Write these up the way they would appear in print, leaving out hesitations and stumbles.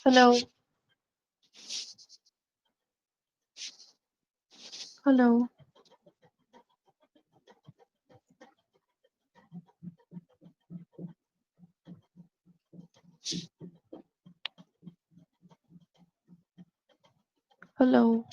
Hello, hello, hello,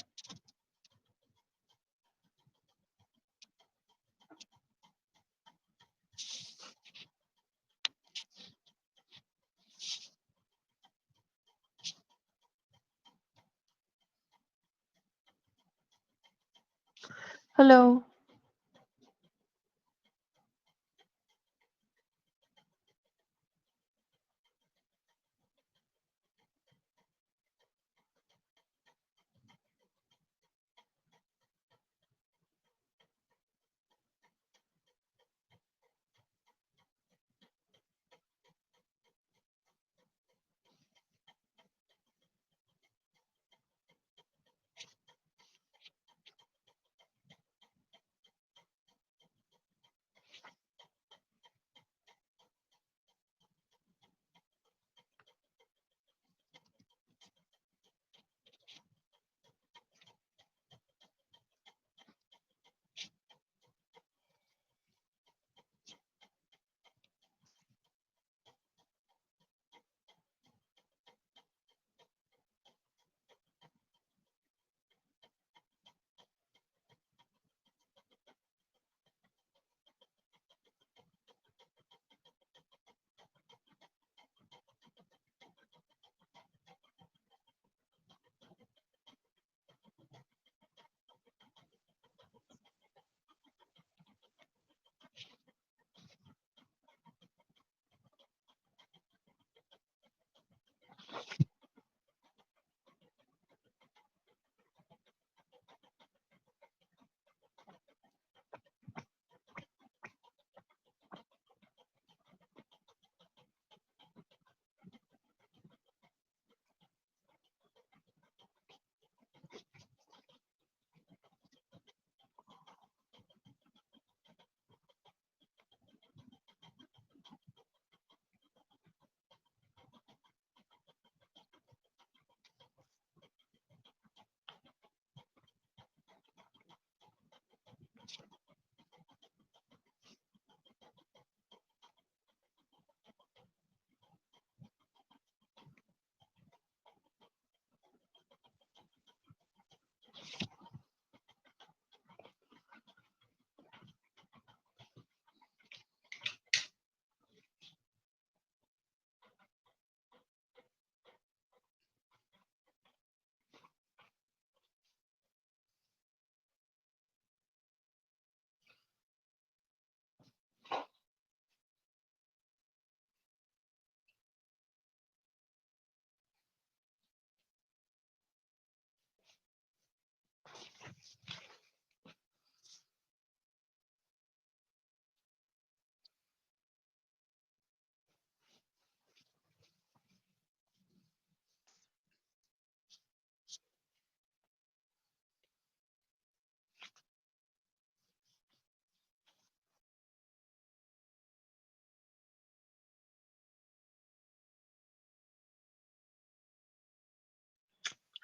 hello,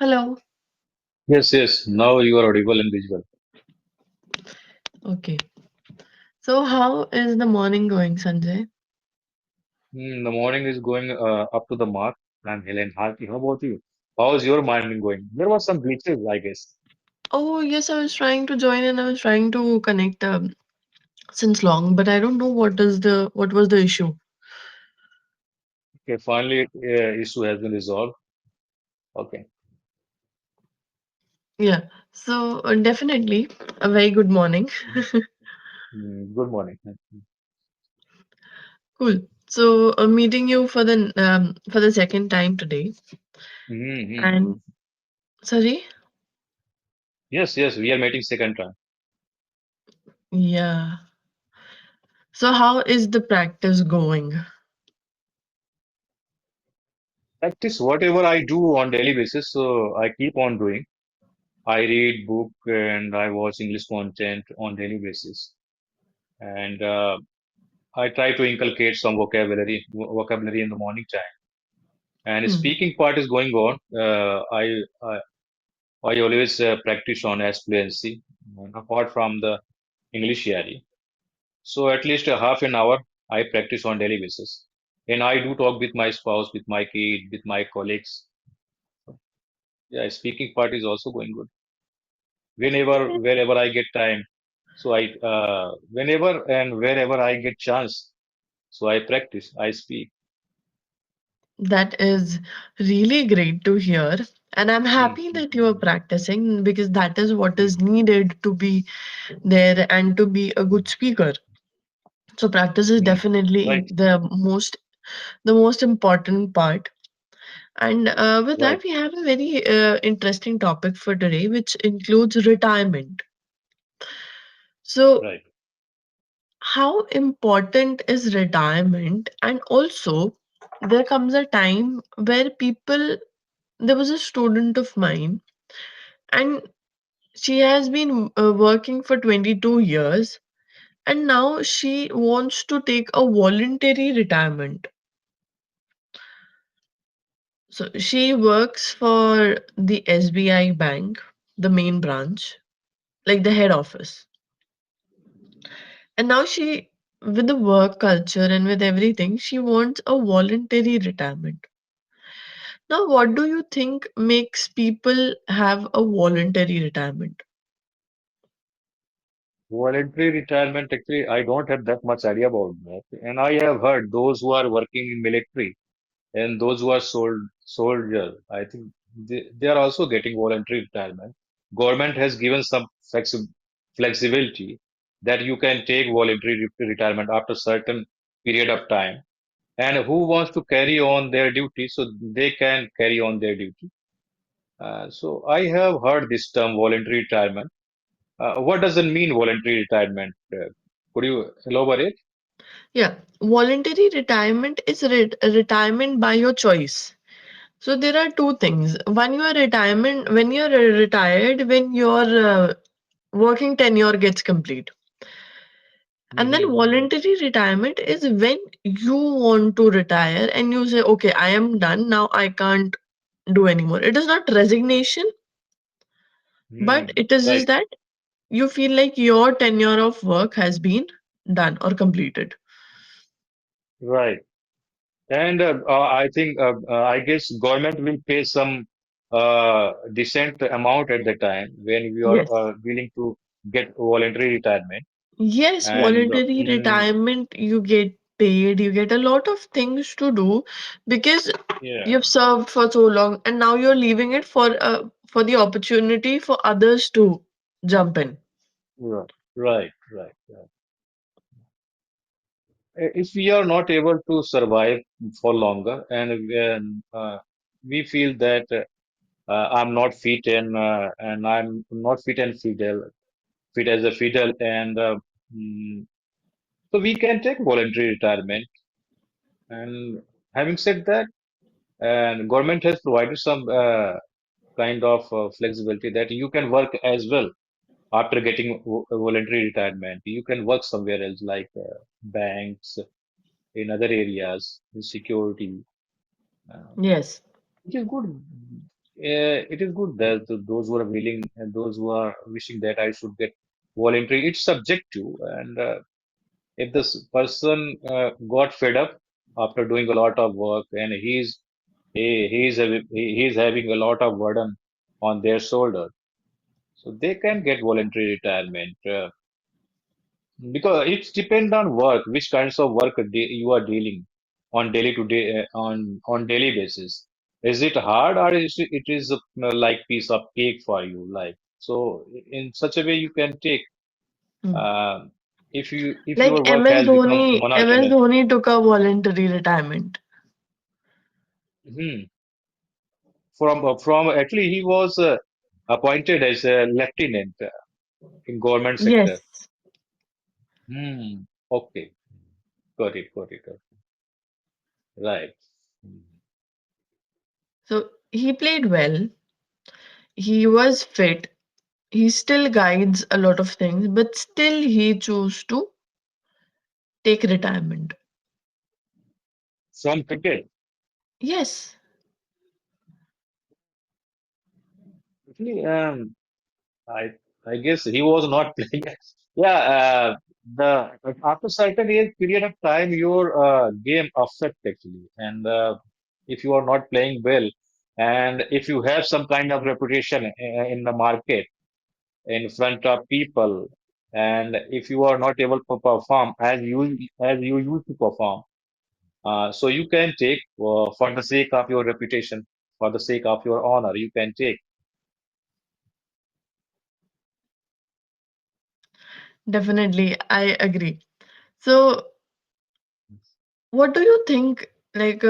Hello. Yes, yes. Now you are audible and visible. Okay. So, how is the morning going, Sanjay? The morning is going up to the mark. I'm Helen Harky. How about you? How's your morning going? There was some glitches, I guess. Oh, yes, I was trying to join and I was trying to connect since long, but I don't know what was the issue. Okay, finally, issue has been resolved. Okay. Yeah. So, definitely a very good morning. Mhm. Good morning. Cool. So, meeting you for the second time today. And Mm-hmm. sorry. Yes, yes. We are meeting second time. Yeah. So, how is the practice going? Practice whatever I do on daily basis. So I keep on doing. I read book and I watch English content on daily basis. And I try to inculcate some vocabulary in the morning time. And Hmm. speaking part is going on. I always practice on as fluency apart from the English area. So at least a half an hour I practice on daily basis. And I do talk with my spouse, with my kid, with my colleagues. So, yeah, speaking part is also going good. Wherever I get time. So whenever and wherever I get chance, so I practice, I speak. That is really great to hear. And I'm happy that you are Mm-hmm. practicing because that is what is Mm-hmm. needed to be there and to be a good speaker. So practice is Mm-hmm. definitely Right, the most important part. And with right, that, we have a very interesting topic for today, which includes retirement. So, right. how important is retirement? And also, there comes a time where there was a student of mine, and she has been working for 22 years, and now she wants to take a voluntary retirement. So she works for the SBI Bank, the main branch, like the head office. And now with the work culture and with everything, she wants a voluntary retirement. Now, what do you think makes people have a voluntary retirement? Voluntary retirement, actually, I don't have that much idea about that. And I have heard those who are working in military and those who are soldier, I think they are also getting voluntary retirement. Government has given some flexibility that you can take voluntary retirement after certain period of time. And who wants to carry on their duty, so they can carry on their duty. So I have heard this term voluntary retirement. What does it mean, voluntary retirement? Could you elaborate? Yeah, voluntary retirement is retirement by your choice. So there are two things. One, when you are retired, when your working tenure gets complete. And then Hmm. voluntary retirement is when you want to retire and you say, okay, I am done. Now I can't do anymore. It is not resignation, but Hmm. it is just Right, that you feel like your tenure of work has been done or completed. right. And I think, I guess government will pay some decent amount at the time when we are Yes. willing to get voluntary retirement. Yes, And voluntary retirement, you get paid, you get a lot of things to do because yeah, you've served for so long and now you're leaving it for the opportunity for others to jump in. right, right, right, right. If we are not able to survive for longer and when we feel that I'm not fit and I'm not fit as a fiddle and mm, so we can take voluntary retirement. And having said that, and government has provided some kind of flexibility that you can work as well after getting voluntary retirement. You can work somewhere else like banks, in other areas, in security, uh, Yes. which is good. it is good that those who are willing and those who are wishing that I should get voluntary, it's subjective. And if this person got fed up after doing a lot of work and he's having a lot of burden on their shoulder, so they can get voluntary retirement. Because it depends on work, which kinds of work you are dealing on daily to day on daily basis. Is it hard or it is like piece of cake for you? Like so, in such a way you can take. Hmm. Uh, if Like your work has become MS monotonous. Dhoni took a voluntary retirement. Hmm. From actually he was appointed as a lieutenant in government sector. Yes. Hmm. Okay. Got it. Right. Hmm. So he played well. He was fit. He still guides a lot of things, but still he chose to take retirement. From cricket. Yes. Actually, I I guess he was not playing. Yeah, the after certain age period of time, your game affect actually, and if you are not playing well, and if you have some kind of reputation in the market in front of people, and if you are not able to perform as you used to perform, so you can take for the sake of your reputation, for the sake of your honor, you can take. Definitely, I agree. So, what do you think? Like,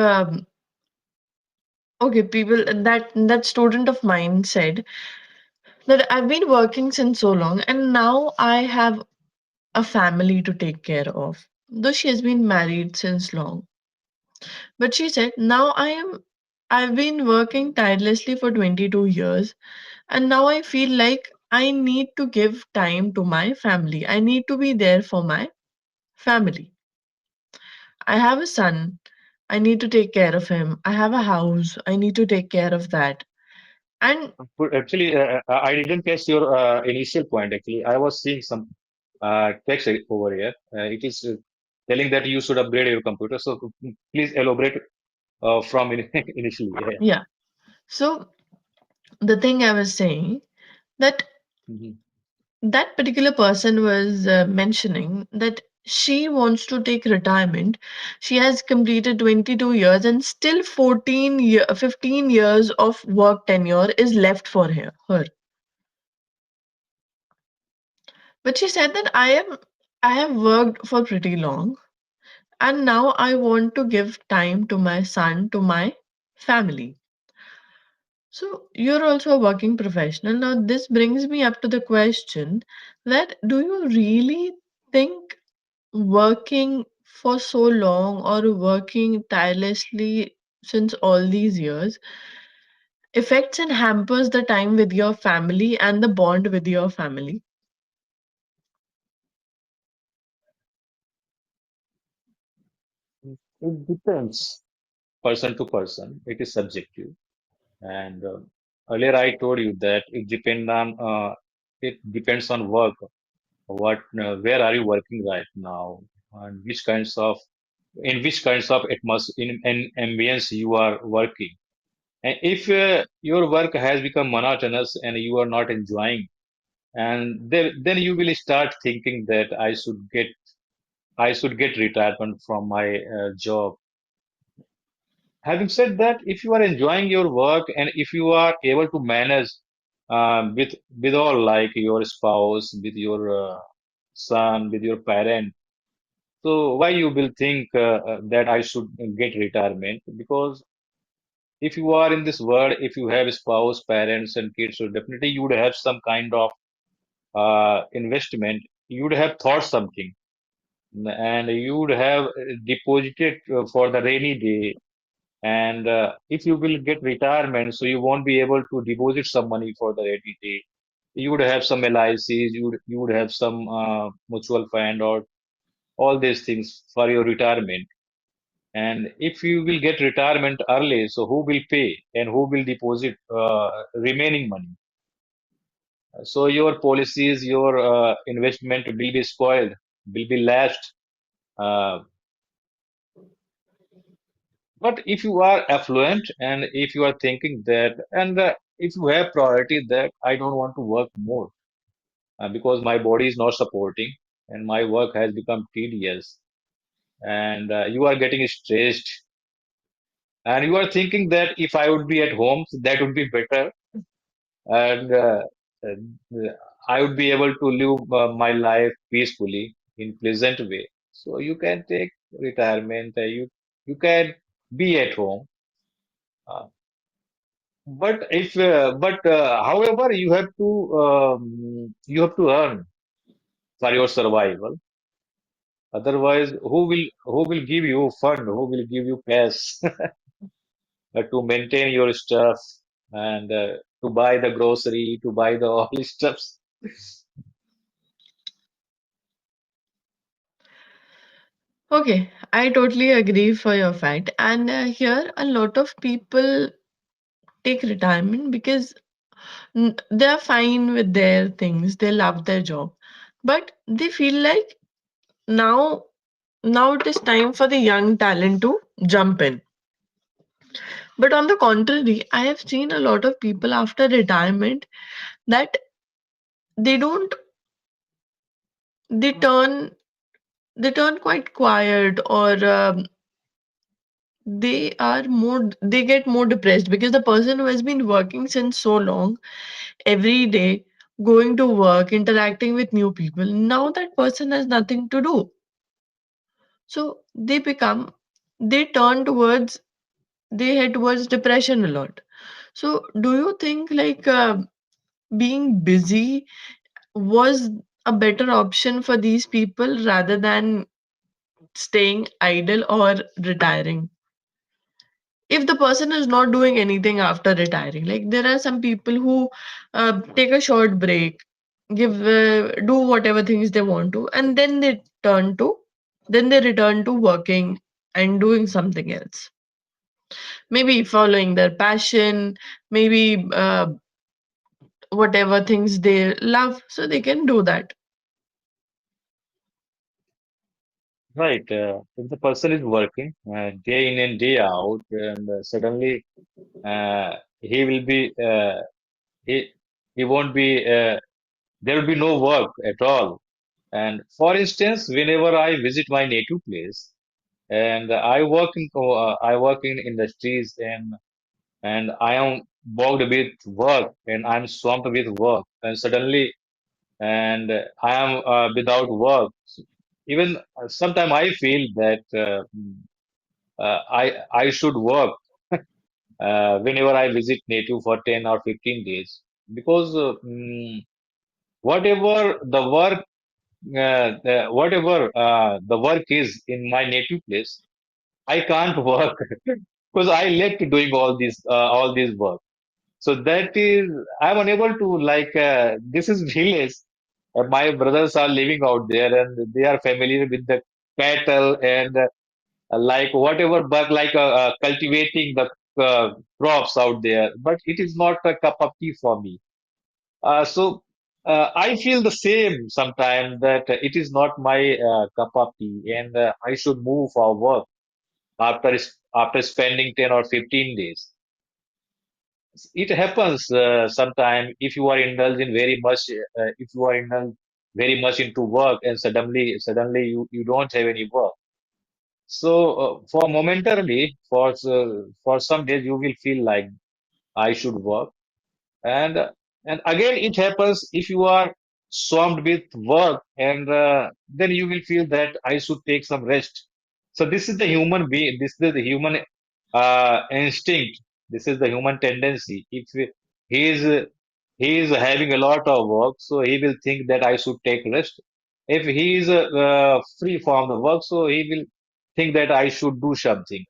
okay, people that student of mine said that I've been working since so long, and now I have a family to take care of. Though she has been married since long, but she said, I've been working tirelessly for 22 years, and now I feel like I need to give time to my family. I need to be there for my family. I have a son. I need to take care of him. I have a house. I need to take care of that. And Actually, I didn't catch your initial point. Actually, I was seeing some text over here. It is telling that you should upgrade your computer. So please elaborate from initially. Yeah. yeah, so the thing I was saying that Mhm. that particular person was mentioning that she wants to take retirement. She has completed 22 years and still 15 years of work tenure is left for her. But she said that I have worked for pretty long and now I want to give time to my son, to my family. So you're also a working professional. Now this brings me up to the question that do you really think working for so long or working tirelessly since all these years affects and hampers the time with your family and the bond with your family? It depends person to person. It is subjective. And earlier I told you that it depends on work. Where are you working right now, and which kinds of in ambience you are working. And if your work has become monotonous and you are not enjoying, and then you will start thinking that I should get retirement from my job. Having said that, if you are enjoying your work and if you are able to manage with all like your spouse, with your son, with your parent, so why you will think that I should get retirement? Because if you are in this world, if you have spouse, parents, and kids, so definitely you would have some kind of investment. You would have thought something, and you would have deposited for the rainy day. And if you will get retirement, so you won't be able to deposit some money for the rainy day. You would have some LICs, you would have some mutual fund or all these things for your retirement. And if you will get retirement early, so who will pay and who will deposit remaining money? So your policies, your investment will be spoiled, will be lapsed. Uh, but if you are affluent and if you are thinking that, and if you have priority that I don't want to work more because my body is not supporting and my work has become tedious and you are getting stressed and you are thinking that if I would be at home, so that would be better and I would be able to live my life peacefully in pleasant way. So you can take retirement. You can be at home, uh, however you have to earn for your survival. Otherwise, who will give you fund? Who will give you cash to maintain your stuff and to buy the grocery, to buy the all stuffs? Okay, I totally agree for your fact. And here, a lot of people take retirement because they're fine with their things, they love their job, but they feel like now now it is time for the young talent to jump in. But on the contrary, I have seen a lot of people after retirement that they don't they turn they turn quite quiet, or they get more depressed because the person who has been working since so long, every day, going to work, interacting with new people, now that person has nothing to do. So they turn towards, they head towards depression a lot. So do you think like being busy was a better option for these people rather than staying idle or retiring? If the person is not doing anything after retiring, like there are some people who take a short break, give do whatever things they want to, and then they return to working and doing something else, maybe following their passion, maybe whatever things they love, so they can do that. Right. If the person is working day in and day out, and suddenly he will be he won't be there will be no work at all. And for instance, whenever I visit my native place, and I work in industries, and I am bogged with work, and I'm swamped with work, and suddenly and I am without work. Even sometimes I feel that I should work whenever I visit native for 10 or 15 days because whatever the work is in my native place, I can't work because I like doing all these work. So that is, I'm unable to like, this is village. My brothers are living out there and they are familiar with the cattle and like whatever, but like cultivating the crops out there. But it is not a cup of tea for me. So I feel the same sometimes that it is not my cup of tea and I should move for work after spending 10 or 15 days. It happens sometime if you are indulged very much, if you are indulged very much into work and suddenly you don't have any work. So for momentarily, for some days you will feel like I should work. And again, it happens if you are swamped with work, and then you will feel that I should take some rest. So this is the human being. This is the human instinct. This is the human tendency. If he is he is having a lot of work, so he will think that I should take rest. If he is free from the work, so he will think that I should do something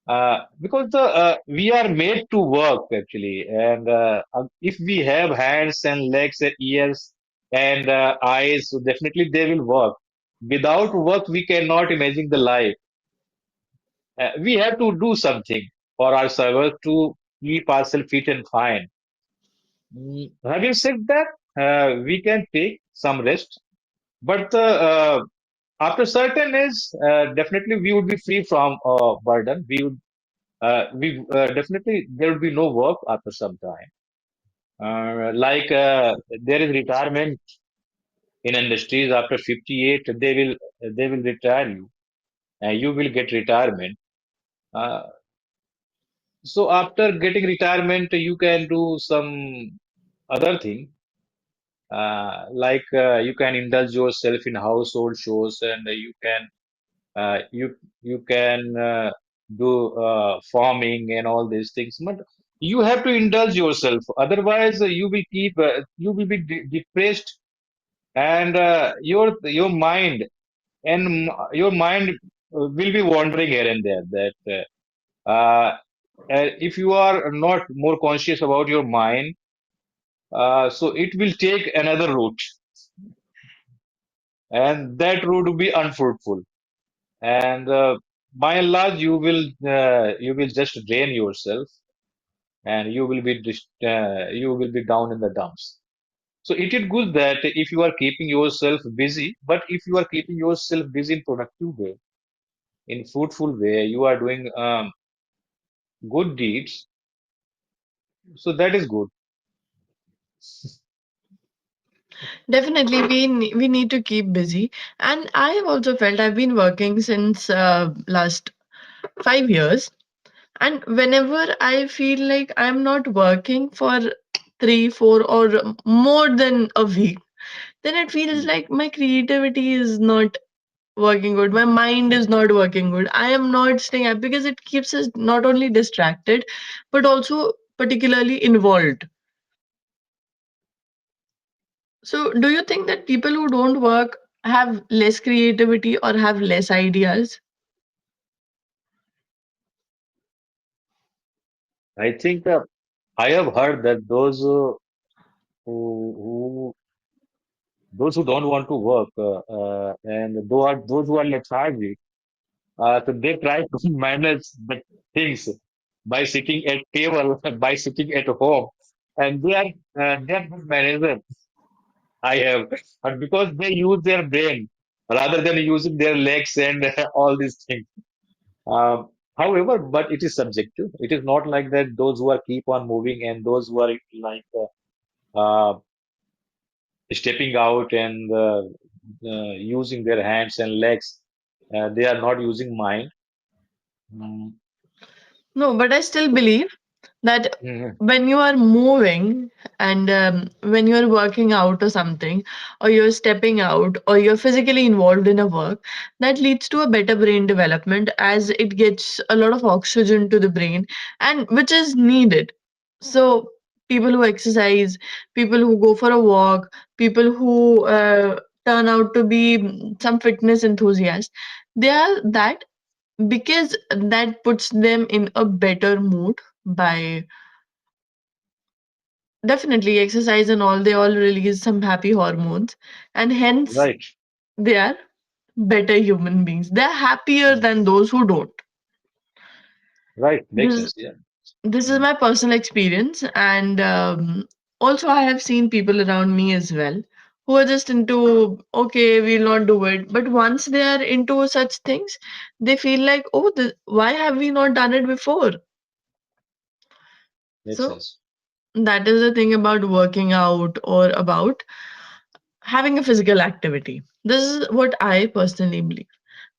because the we are made to work actually, and if we have hands and legs and ears and eyes, so definitely they will work. Without work, we cannot imagine the life. we have to do something for ourselves to keep ourselves fit and fine. Having said that, we can take some rest, but after certain age, definitely we would be free from burden. We definitely there would be no work after some time. Like there is retirement in industries after 58, they will retire you. You will get retirement. Uh, so after getting retirement, you can do some other thing. Like you can indulge yourself in household chores, and you can do farming and all these things. But you have to indulge yourself. Otherwise, you will be depressed, and your mind will be wandering here and there. That if you are not more conscious about your mind, so it will take another route, and that route will be unfruitful. And by and large, you will just drain yourself, and you will be down in the dumps. So it is good that if you are keeping yourself busy, but if you are keeping yourself busy in productive way, in fruitful way, you are doing good deeds. So that is good. Definitely, we need to keep busy. And I have also felt I've been working since last 5 years. And whenever I feel like I'm not working for 3, 4, or more than a week, then it feels Mm. like my creativity is not working good. My mind is not working good. I am not staying up because it keeps us not only distracted, but also particularly involved. So, do you think that people who don't work have less creativity or have less ideas? I think I have heard that who those who don't want to work and those who are lethargic, so they try to manage the things by sitting at table, by sitting at home, and they are good managers. I have, but because they use their brain rather than using their legs and all these things. However, but it is subjective. It is not like that. Those who are keep on moving and those who are like stepping out and using their hands and legs, they are not using mind. Mm, No, but I still believe that mhm, when you are moving and when you are working out or something, or you're stepping out, or you're physically involved in a work, that leads to a better brain development as it gets a lot of oxygen to the brain, and which is needed. So, people who exercise, people who go for a walk, people who turn out to be some fitness enthusiasts, they are that because that puts them in a better mood by definitely exercise and all, they all release some happy hormones, and hence right, they are better human beings. They're happier mm, than those who don't. right, makes This sense. Yeah. this is Mm, my personal experience, and also I have seen people around me as well who are just into okay, we'll not do it. But once they are into such things, they feel like, oh, why have we not done it before? makes So sense. that is the thing about working out or about having a physical activity. This is what I personally believe.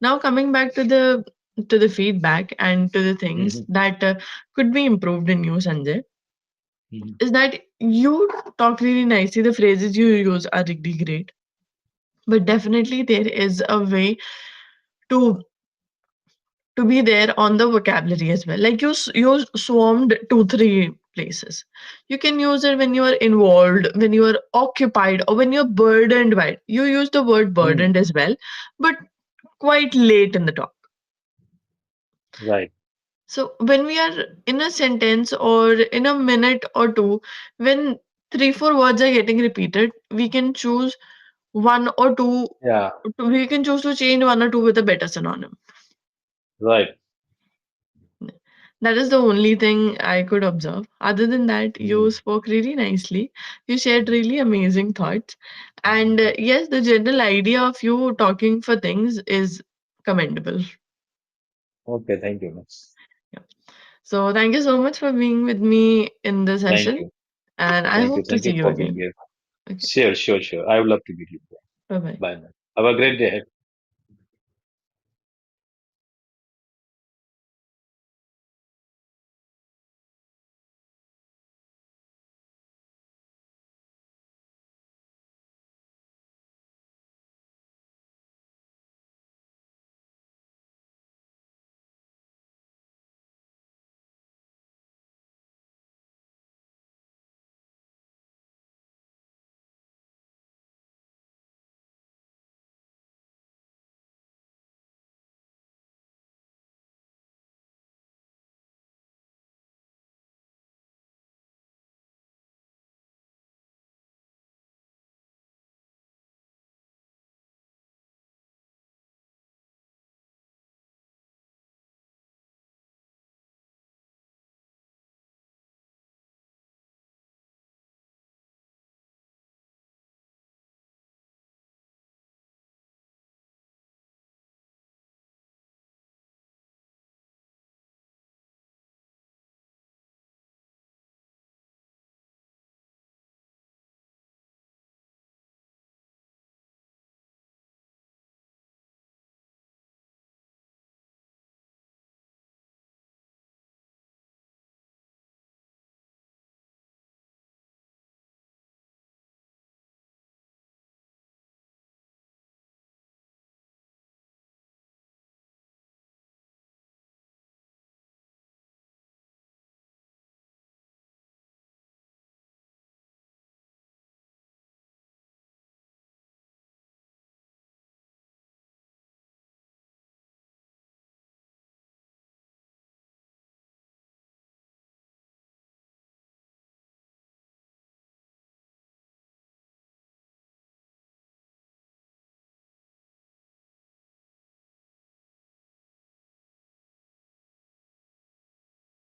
Now coming back to the feedback and to the things Hmm. that could be improved in you, Sanjay, Hmm. is that you talk really nicely. The phrases you use are really great, but definitely there is a way to be there on the vocabulary as well. Like you swarmed 2 3 places. You can use it when you are involved, when you are occupied, or when you're burdened by it. You use the word Mm, burdened as well, but quite late in the talk. right, So when we are in a sentence or in a minute or two, when 3 4 words are getting repeated, we can choose one or two. yeah, We can choose to change one or two with a better synonym. right. That is the only thing I could observe. Other than that, you Mm. spoke really nicely. You shared really amazing thoughts. And yes, the general idea of you talking for things is commendable. Okay, thank you, man. Yeah. So thank you so much for being with me in this Thank session. you. And I hope to Thank see you you for being again. here. Okay. Sure. I would love to meet you. Bye bye. Bye, man. Have a great day ahead.